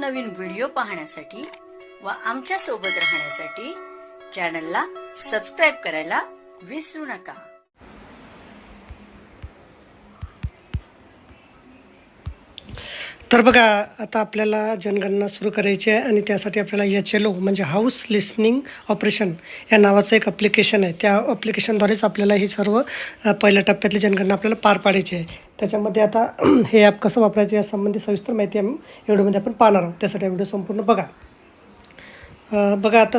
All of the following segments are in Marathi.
नवनवीन व्हिडिओ पाहण्यासाठी व आमच्या सोबत राहण्यासाठी चॅनलला सबस्क्राइब करायला विसरू नका। तर बघा, आता आपल्याला जनगणना सुरू करायची आहे आणि त्यासाठी आपल्याला HLO म्हणजे हाऊस लिसनिंग ऑपरेशन या नावाचं एक ॲप्लिकेशन आहे। त्या ॲप्लिकेशनद्वारेच आपल्याला ही सर्व पहिल्या टप्प्यातली जनगणना आपल्याला पार पाडायची आहे। त्याच्यामध्ये आता हे ॲप कसं वापरायचं यासंबंधी सविस्तर माहिती व्हिडिओमध्ये आपण पाहणार आहोत। त्यासाठी व्हिडिओ संपूर्ण बघा। बघा आता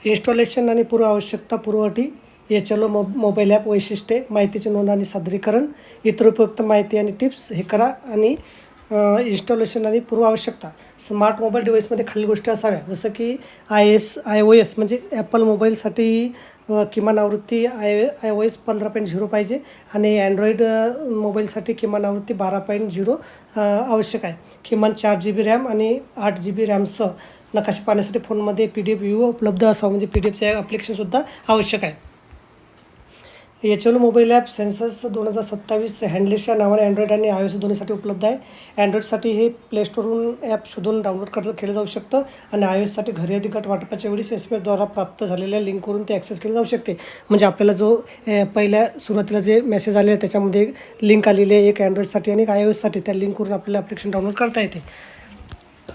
इन्स्टॉलेशन आणि पूर्व आवश्यकता पूर्वअटी, HLO मोबाईल ॲप वैशिष्ट्ये, माहितीची नोंद आणि सादरीकरण, इतर उपयुक्त माहिती आणि टिप्स हे करा आणि इन्स्टॉलेशन आणि पूर्व आवश्यकता। स्मार्ट मोबाईल डिव्हाइसमध्ये खालील गोष्टी असाव्या, जसं की iOS म्हणजे ॲपल मोबाईलसाठी किमान आवृत्ती iOS 15.0 पाहिजे आणि अँड्रॉईड मोबाईलसाठी किमान आवृत्ती 12.0 आवश्यक आहे। किमान 4 GB रॅम आणि 8 GB रॅमसह नकाशे पाहण्यासाठी फोनमध्ये PDF व्ह्यू उपलब्ध असावा, म्हणजे PDFचे ॲप्लिकेशनसुद्धा आवश्यक आहे। HLO मोबाईल ॲप सेन्सस 2027 हँडलिश या नावाने अँड्रॉईड आणि iOS दोन्हीसाठी उपलब्ध आहे। अँड्रॉईडसाठी हे प्ले स्टोरवरून ॲप शोधून डाउनलोड केलं जाऊ शकतं आणि iOSसाठी घरी गट वाटपाच्या वेळी SMS द्वारा प्राप्त झालेल्या लिंकवरून ते ॲक्सेस केले जाऊ शकते। म्हणजे आपल्याला जो पहिल्या सुरुवातीला जे मेसेज आले त्याच्यामध्ये लिंक आलेली आहे, एक अँड्रॉईडसाठी आणि एक iOSसाठी, त्या लिंकवरून आपल्याला ॲप्लिकेशन डाउनलोड करता येते।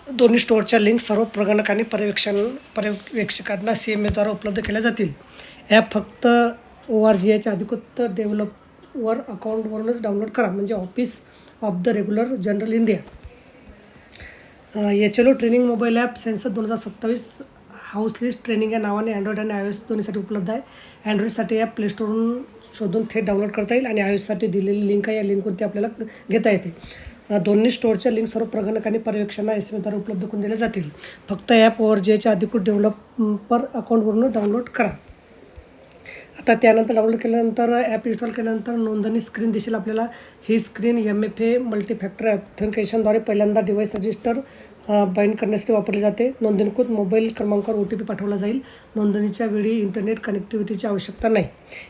दोन्ही स्टोअरच्या लिंक सर्व प्रगणक आणि पर्यवेक्षकांना CMAद्वारा उपलब्ध केल्या जातील। ॲप फक्त ORGIच्या अधिकृत डेव्हलपर अकाउंटवरूनच डाउनलोड करा, म्हणजे office of the regular general India. HLO training mobile app census 2027 house list training या नावाने अँड्रॉईड आणि iOS दोन्हीसाठी उपलब्ध आहे। अँड्रॉईडसाठी ॲप प्ले स्टोरवरून शोधून थेट डाउनलोड करता येईल आणि iOSसाठी दिलेली लिंक आहे, या लिंकवरून ते आपल्याला घेता येते। दोन्ही स्टोअरच्या लिंक सर्व प्रगणक आणि पर्यवेक्षकांना SMS द्वारे उपलब्ध करून दिल्या जातील। फक्त ॲप ORGIच्या अधिकृत डेव्हलपर अकाउंटवरून डाउनलोड करा। आता त्यानंतर डाउनलोड केल्यानंतर ॲप इन्स्टॉल केल्यानंतर नोंदणी स्क्रीन दिसेल आपल्याला। ही स्क्रीन MFA मल्टीफॅक्टर ऑथेंटिकेशनद्वारे पहिल्यांदा डिव्हाइस रजिस्टर बाइंड करण्यासाठी वापरली जाते। नोंदणीकृत मोबाईल क्रमांकावर OTP पाठवला जाईल। नोंदणीच्या वेळी इंटरनेट कनेक्टिव्हिटीची आवश्यकता नाही।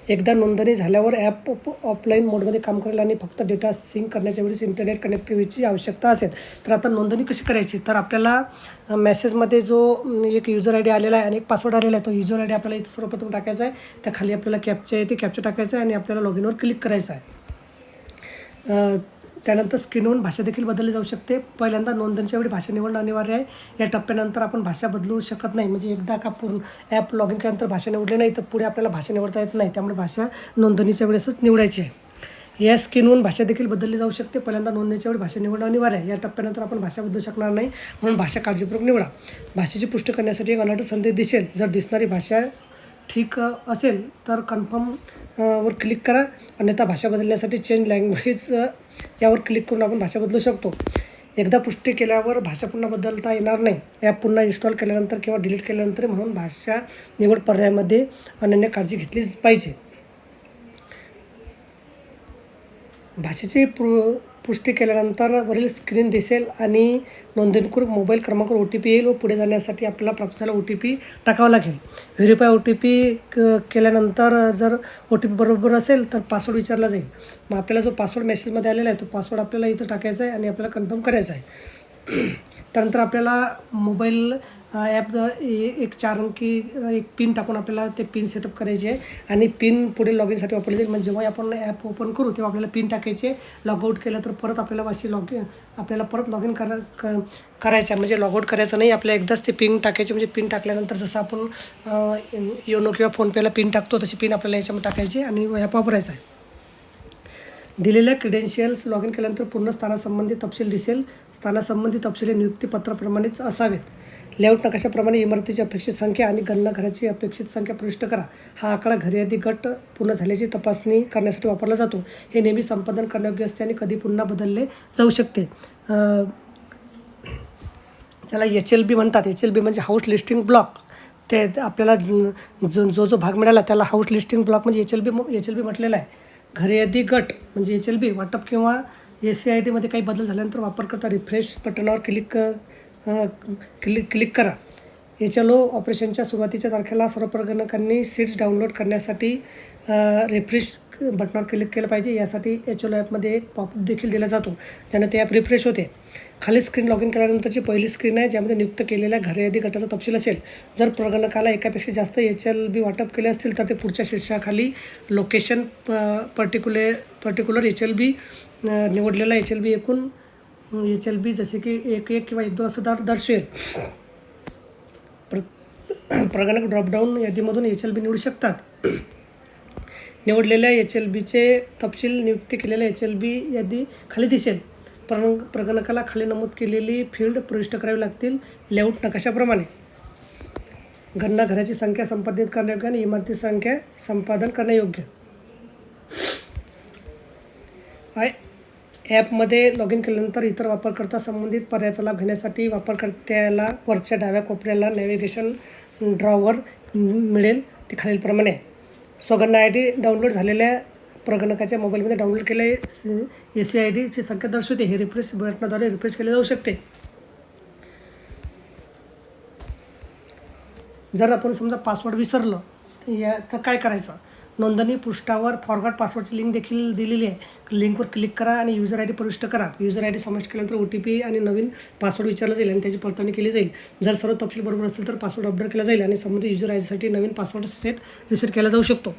एकदा नोंदणी झाल्यावर ॲप ऑफलाईन मोडमध्ये काम करेल आणि फक्त डेटा सिंक करण्याच्या वेळेस इंटरनेट कनेक्टिव्हिटीची आवश्यकता असेल। तर आता नोंदणी कशी करायची, तर आपल्याला मेसेजमध्ये जो एक युजर ID आलेला आहे आणि एक पासवर्ड आलेला आहे, तो युजर ID आपल्याला इथं सर्वप्रथम टाकायचा आहे। त्या खाली आपल्याला कॅप्चा आहे, ते कॅप्चा टाकायचा आहे आणि आपल्याला लॉग इनवर क्लिक करायचं आहे। त्यानंतर स्क्रीनवरून भाषा देखील बदलली जाऊ शकते। पहिल्यांदा नोंदणीच्या वेळी भाषा निवडणं अनिवार्य आहे। या टप्प्यानंतर आपण भाषा बदलू शकत नाही, म्हणजे एकदा का पूर्ण ॲप लॉग इन केल्यानंतर भाषा निवडली नाही तर पुढे आपल्याला भाषा निवडता येत नाही, त्यामुळे भाषा नोंदणीच्या वेळेसच निवडायची आहे। या स्क्रीनवरून भाषा देखील बदलली जाऊ शकते। पहिल्यांदा नोंदणीच्या वेळी भाषा निवडणं अनिवार्य आहे। या टप्प्यानंतर आपण भाषा बदलू शकणार नाही, म्हणून भाषा काळजीपूर्वक निवडा। भाषेची पुष्टी करण्यासाठी एक अलर्ट संदेश दिसेल। जर दिसणारी भाषा ठीक असेल तर कन्फर्म वर क्लिक करा, अन्यथा भाषा बदलण्यासाठी चेंज लँग्वेज यावर क्लिक करून आपण भाषा बदलू शकतो। एकदा पुष्टी केल्यावर भाषा पुन्हा बदलता येणार नाही। ॲप पुन्हा इन्स्टॉल केल्यानंतर किंवा डिलीट केल्यानंतर, म्हणून भाषा निवड पर्यायामध्ये अनन्य काळजी घेतलीच पाहिजे। भाषेची पुष्टी केल्यानंतर वरील स्क्रीन दिसेल आणि नोंदणीकृत मोबाईल क्रमांकावर OTP येईल व पुढे जाण्यासाठी आपल्याला प्राप्त झालेला OTP टाकावा लागेल। व्हेरीफाय OTP केल्यानंतर जर OTP बरोबर असेल तर पासवर्ड विचारला जाईल। मग आपल्याला जो पासवर्ड मेसेजमध्ये आलेला आहे तो पासवर्ड आपल्याला इथं टाकायचा आहे आणि आपल्याला कन्फर्म करायचा आहे। त्यानंतर आपल्याला मोबाईल ॲप एक 4 अंकी एक पिन टाकून आपल्याला ते पिन सेटअप करायची आहे आणि पिन पुढे लॉग इनसाठी वापरली जाईल। म्हणजे जेव्हा आपण ॲप ओपन करू तेव्हा आपल्याला पिन टाकायची आहे। लॉगआउट केलं तर परत आपल्याला आपल्याला परत लॉग इन करायचं आहे, म्हणजे लॉगआउट करायचं नाही, आपल्याला एकदाच ते पिन टाकायची। म्हणजे पिन टाकल्यानंतर जसं आपण योनो किंवा फोनपेला पिन टाकतो तशी पिन आपल्याला याच्यामध्ये टाकायची आणि ॲप वापरायचा आहे। दिलेल्या क्रेडेन्शियल्स लॉग इन केल्यानंतर पूर्ण स्थानासंबंधी तपशील दिसेल। स्थानासंबंधी तपशील हे नियुक्तीपत्राप्रमाणेच असावेत। लेआउट नकाशाप्रमाणे इमारतीची अपेक्षित संख्या आणि गणना घराची अपेक्षित संख्या प्रविष्ट करा। हा आकडा घरे गट पूर्ण झाल्याची तपासणी करण्यासाठी वापरला जातो। हे नेहमी संपादन करण्यायोग्य असते आणि कधी पुन्हा बदलले जाऊ शकते। ज्याला HLB म्हणतात, HLB म्हणजे हाऊस लिस्टिंग ब्लॉक। ते आपल्याला जो भाग मिळाला त्याला हाऊस लिस्टिंग ब्लॉक म्हणजे HLB म्हटलेला आहे। घरे गट म्हणजे HLB वाटप किंवा SCID मध्ये काही बदल झाल्यानंतर वापरकर्ता रिफ्रेश बटनावर क्लिक करा। HLO ऑपरेशनच्या सुरुवातीच्या तारखेला सर्व प्रगणकांनी सीट्स डाउनलोड करण्यासाठी रिफ्रेश बटनावर क्लिक केलं पाहिजे। यासाठी HLO ॲपमध्ये एक पॉपअप देखील दिला जातो, त्यानं ते ॲप रिफ्रेश होते। खाली स्क्रीन लॉग इन केल्यानंतरची पहिली स्क्रीन आहे, ज्यामध्ये नियुक्त केलेल्या घर यादी गटाचा तपशील असेल. जर प्रगणकाला एकापेक्षा जास्त HLB वाटप केले असतील तर ते पुढच्या शीर्षकाखाली लोकेशन पर्टिक्युलर HLB निवडलेला HLB एकूण HLB जसे की 1 किंवा 1-2 असं दर्शवेल. प्रगणक ड्रॉपडाऊन यादीमधून HLB निवडू शकतात. निवडलेल्या HLBचे तपशील नियुक्त केलेल्या HLB यादी खाली दिसेल. प्रगणकाला खाली नमूद केलेली फील्ड प्रविष्ट करावी लागतील लेआउट नकाशाप्रमाणे. गणना घराची संख्या संपादित करण्यायोग्य आणि इमारती संख्या संपादन करण्यायोग्य. ॲपमध्ये लॉग इन केल्यानंतर इतर वापरकर्ता संबंधित पर्यायाचा लाभ घेण्यासाठी वापरकर्त्याला वरच्या डाव्या कोपऱ्याला नॅव्हिगेशन ड्रॉवर मिळेल. ते खालीलप्रमाणे आहे. स्वगणना ID डाउनलोड झालेल्या प्रगणकाच्या मोबाईलमध्ये डाउनलोड केलेल्या SCID ची संख्या दर्शवते. हे रिफ्रेश बटनाद्वारे रिफ्रेश केले जाऊ शकते. जर आपण समजा पासवर्ड विसरलं तर काय करायचं? नोंदणी पृष्ठावर फॉरगॉट पासवर्डची लिंक देखील दिलेली आहे. लिंकवर क्लिक करा आणि युजर ID प्रविष्ट करा. युजर ID समाविष्ट केल्यानंतर OTP आणि नवीन पासवर्ड विचारला जाईल आणि त्याची पडताळणी केली जाईल. जर सर्व तपशील बरोबर असतील तर पासवर्ड अपडेट केला जाईल आणि संबंधित युजर ID साठी नवीन पासवर्ड रिसेट केला जाऊ शकतो.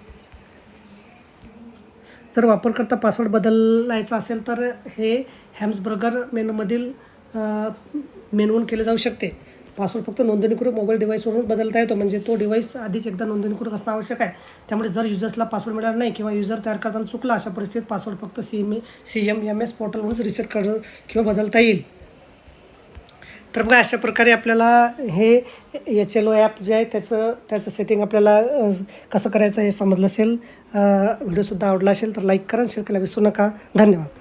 जर वापरकर्ता पासवर्ड बदलायचा असेल तर हे हॅम्सबर्गर मेनूवरून केले जाऊ शकते. पासवर्ड फक्त नोंदणीकृत मोबाईल डिव्हाइसवरून बदलता येतो, म्हणजे तो डिव्हाइस आधीच एकदा नोंदणीकृत असणं आवश्यक आहे. त्यामुळे जर युजर्सला पासवर्ड मिळाला नाही किंवा युजर तयार करताना चुकला, अशा परिस्थितीत पासवर्ड फक्त CMS पोर्टलवरूनच रिसेट किंवा बदलता येईल. तर बघा, अशा प्रकारे आपल्याला हे HLO ॲप जे आहे त्याचं सेटिंग आपल्याला कसं करायचं हे समजलं असेल. व्हिडिओसुद्धा आवडला असेल तर लाईक करा, शेअर करायला विसरू नका. धन्यवाद.